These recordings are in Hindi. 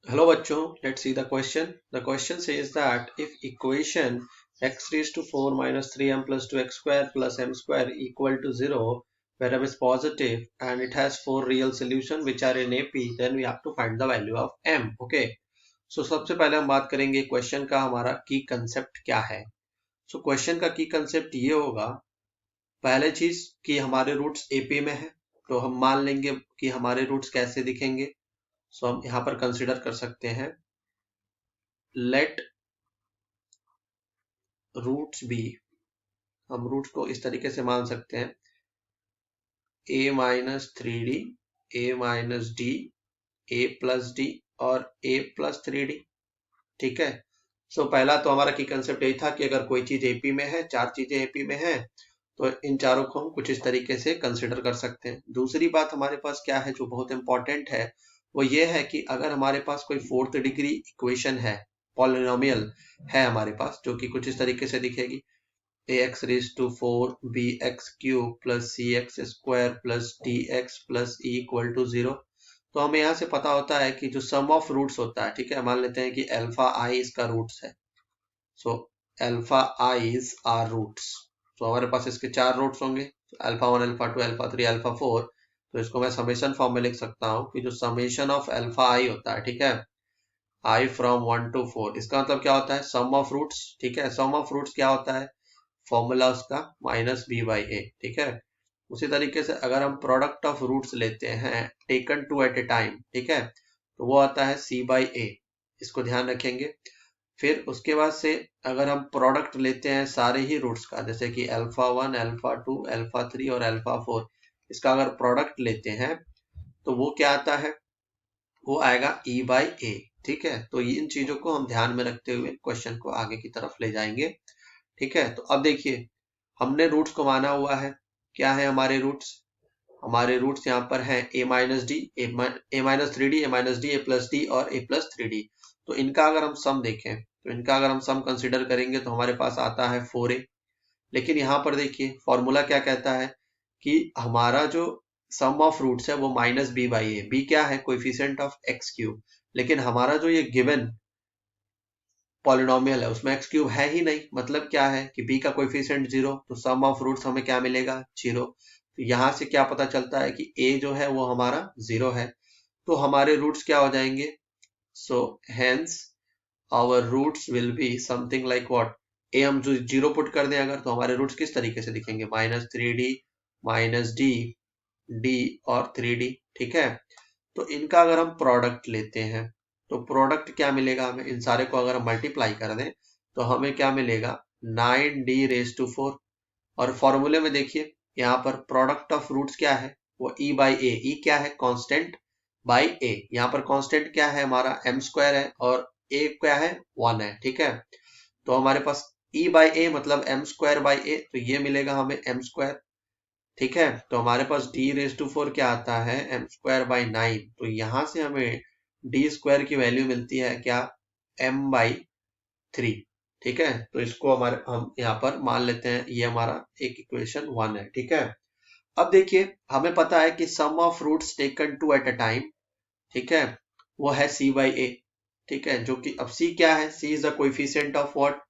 Hello bachcho, let's see the question. The question says that if equation x raised to 4 minus 3m plus 2x square plus m square equal to 0, where m is positive and it has 4 real solution which are in AP, then we have to find the value of m. Okay. So सबसे पहले हम बात करेंगे क्वेश्चन का हमारा की कंसेप्ट क्या है. So क्वेश्चन का की कंसेप्ट ये होगा, पहले चीज कि हमारे रूट्स AP में है, तो हम मान लेंगे कि हमारे रूट्स कैसे दिखेंगे. सो हम यहाँ पर कंसिडर कर सकते हैं लेट रूट्स बी. हम रूट्स को इस तरीके से मान सकते हैं a minus 3d, a minus D, a plus D और a प्लस 3d. ठीक है. सो पहला तो हमारा की कंसेप्ट यही था कि अगर कोई चीज एपी में है, चार चीजें एपी में है, तो इन चारों को हम कुछ इस तरीके से कंसिडर कर सकते हैं. दूसरी बात हमारे पास क्या है जो बहुत इंपॉर्टेंट है, वो ये है कि अगर हमारे पास कोई फोर्थ डिग्री इक्वेशन है, पॉलिनोमियल है हमारे पास, जो कि कुछ इस तरीके से दिखेगी ax raised to 4 bx cube plus cx square plus dx plus e equal to 0. तो हमें यहाँ से पता होता है कि जो सम ऑफ रूट्स होता है, ठीक है, मान लेते हैं कि अल्फा आई इसका रूट्स है. So alpha I's are roots. तो हमारे पास इसके चार रूट्स होंगे, अल्फा 1, अल्फा 2, अल्फा 3, अल्फा 4. तो इसको मैं समेशन फॉर्म में लिख सकता हूँ कि जो समेशन ऑफ अल्फा आई होता है, ठीक है, आई फ्रॉम 1 to 4, इसका मतलब क्या होता है, सम ऑफ रूट्स. ठीक है, सम ऑफ रूट्स क्या होता है, फॉर्मूला उसका माइनस बी बाई ए. ठीक है. उसी तरीके से अगर हम प्रोडक्ट ऑफ रूट्स लेते हैं taken two at a time, ठीक है, तो वो आता है सी बाई ए. इसको ध्यान रखेंगे. फिर उसके बाद से अगर हम प्रोडक्ट लेते हैं सारे ही रूट्स का, जैसे कि अल्फा 1, अल्फा 2, अल्फा 3 और अल्फा 4, इसका अगर प्रोडक्ट लेते हैं तो वो क्या आता है, वो आएगा ई बाई ए. ठीक है. तो इन चीजों को हम ध्यान में रखते हुए क्वेश्चन को आगे की तरफ ले जाएंगे. ठीक है. तो अब देखिए, हमने रूट्स को माना हुआ है. क्या है हमारे रूट्स, हमारे रूट्स यहाँ पर हैं a minus D, A minus 3d, A minus D, A plus D और a प्लस 3d. तो इनका अगर हम सम देखें, तो इनका अगर हम सम कंसिडर करेंगे तो हमारे पास आता है 4a. लेकिन यहाँ पर देखिए फॉर्मूला क्या कहता है कि हमारा जो सम ऑफ रूट्स है वो minus B by A. B क्या है, कोएफिशिएंट ऑफ एक्स क्यूब. लेकिन हमारा जो ये गिवन पॉलिनोमियल है उसमें एक्स क्यूब है ही नहीं. मतलब क्या है कि b का कोएफिशिएंट 0, तो सम ऑफ रूट्स हमें क्या मिलेगा, 0. तो यहां से क्या पता चलता है कि a जो है वो हमारा 0 है. तो हमारे रूट्स क्या हो जाएंगे, so hence our roots will be something like what, a हम जो 0 पुट कर दें अगर, तो हमारे रूट्स किस तरीके से दिखेंगे, minus 3d, minus D, D और 3d. ठीक है. तो इनका अगर हम प्रोडक्ट लेते हैं तो प्रोडक्ट क्या मिलेगा हमें, इन सारे को अगर हम मल्टीप्लाई कर दें तो हमें क्या मिलेगा, 9d रेज टू 4. और फॉर्मूले में देखिए यहाँ पर प्रोडक्ट ऑफ रूट्स क्या है, वो e बाई ए. ई क्या है, कांस्टेंट बाई ए. यहाँ पर कांस्टेंट क्या है हमारा, m स्क्वायर है, और a क्या है, 1 है. ठीक है. तो हमारे पास e बाई ए मतलब m स्क्वायर बाई ए, तो ये मिलेगा हमें m स्क्वायर. ठीक है. तो हमारे पास d रेज टू 4 क्या आता है, m स्क्वायर बाई 9. तो यहां से हमें d स्क्वायर की वैल्यू मिलती है क्या, m बाई 3. ठीक है. तो इसको हमारे हम यहाँ पर मान लेते हैं, ये हमारा एक इक्वेशन 1 है. ठीक है. अब देखिए हमें पता है कि sum of roots taken two at a time, ठीक है, वो है c बाई ए. ठीक है. जो कि अब c क्या है, c is the coefficient of what,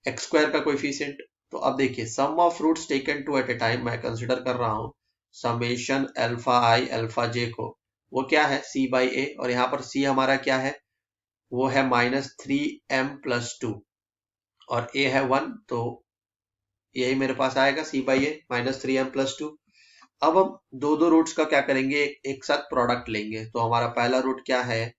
x square का कोएफिशिएंट. तो अब देखिए sum of roots taken two at a time मैं कंसिडर कर रहा हूं summation alpha i alpha j को, वो क्या है, c बाई ए. और यहाँ पर c हमारा क्या है, वो है माइनस 3m प्लस 2 और a है 1. तो यही मेरे पास आएगा c by A minus 3m plus 2. अब हम दो दो रूट्स का क्या करेंगे, एक साथ प्रोडक्ट लेंगे. तो हमारा पहला रूट क्या है,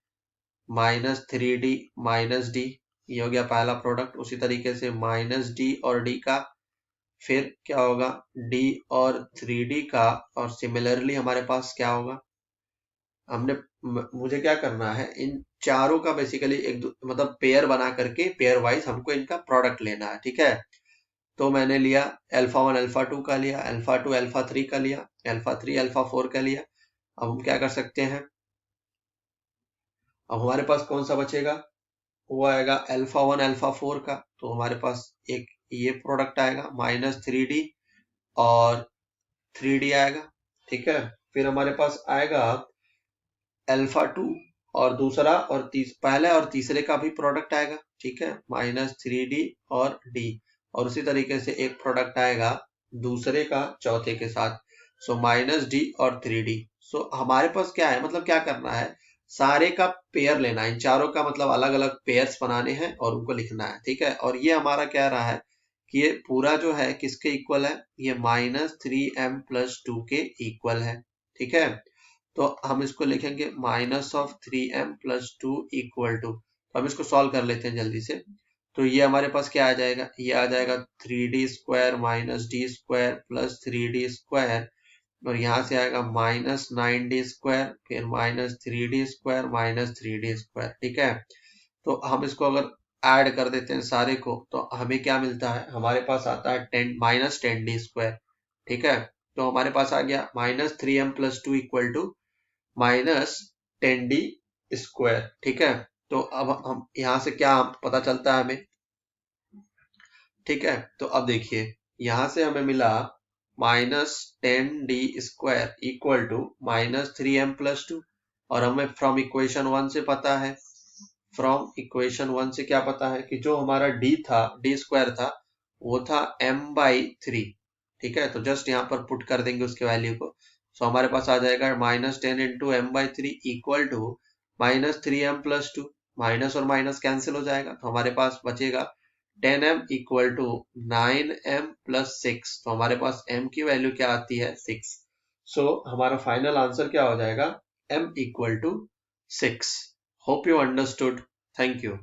माइनस 3d माइनस डी, ये हो गया पहला प्रोडक्ट. उसी तरीके से माइनस डी और डी का, फिर क्या होगा, d और 3d का, और सिमिलरली हमारे पास क्या होगा, हमने मुझे क्या करना है, इन चारों का बेसिकली एक मतलब पेयर बना करके पेयर वाइज हमको इनका प्रोडक्ट लेना है. ठीक है. तो मैंने लिया अल्फा 1 अल्फा 2 का लिया, अल्फा 2 अल्फा 3 का लिया, अल्फा 3 अल्फा 4 का लिया. अब हम क्या कर सकते हैं, अब हमारे पास कौन सा बचेगा, वो आएगा अल्फा 1 अल्फा 4 का. तो हमारे पास एक ये प्रोडक्ट आएगा माइनस 3d और 3d आएगा. ठीक है. फिर हमारे पास आएगा अल्फा 2 और दूसरा और पहले और तीसरे का भी प्रोडक्ट आएगा, ठीक है, -3d और d, और उसी तरीके से एक प्रोडक्ट आएगा दूसरे का चौथे के साथ, सो -d और 3d। सो हमारे पास क्या है, मतलब क्या करना है, सारे का पेयर लेना है, इन चारों का मतलब अलग अलग पेयर्स बनाने हैं और उनको लिखना है, ठीक है। और ये हमारा कह रहा है कि ये पूरा जो है किसके इक्वल है, ये -3m+2 के इक्वल है, ठीक है। तो हम इसको लिखेंगे -3m+2 इक्वल टू, तो हम इसको सॉल्व कर लेते हैं जल्दी से। तो ये हमारे पास क्या आ जाएगा, ये आ जाएगा 3d² - d² प्लस 3d², और यहाँ से आएगा -9d² फिर -3d² - 3d², ठीक है। तो हम इसको अगर ऐड कर देते हैं सारे को, तो हमें क्या मिलता है, हमारे पास आता है -10d², ठीक है। तो हमारे पास आ गया -3m+2 इक्वल टू -10d², ठीक है। तो अब हम यहाँ से क्या पता चलता है हमें, ठीक है। तो अब देखिए यहाँ से हमें मिला -10d² इक्वल टू -3m+2, और हमें फ्रॉम इक्वेशन 1 से पता है, फ्रॉम इक्वेशन 1 से क्या पता है कि जो हमारा d² था वो था m/3, ठीक है। तो जस्ट यहाँ पर पुट कर देंगे उसके वैल्यू को, सो हमारे पास आ जाएगा -10 × m/3 equal to -3m+2, minus और माइनस कैंसिल हो जाएगा, तो हमारे पास बचेगा 10m इक्वल टू 9m+6, तो हमारे पास m की वैल्यू क्या आती है, 6। सो हमारा फाइनल आंसर क्या हो जाएगा, m equal to 6। Hope you understood. Thank you.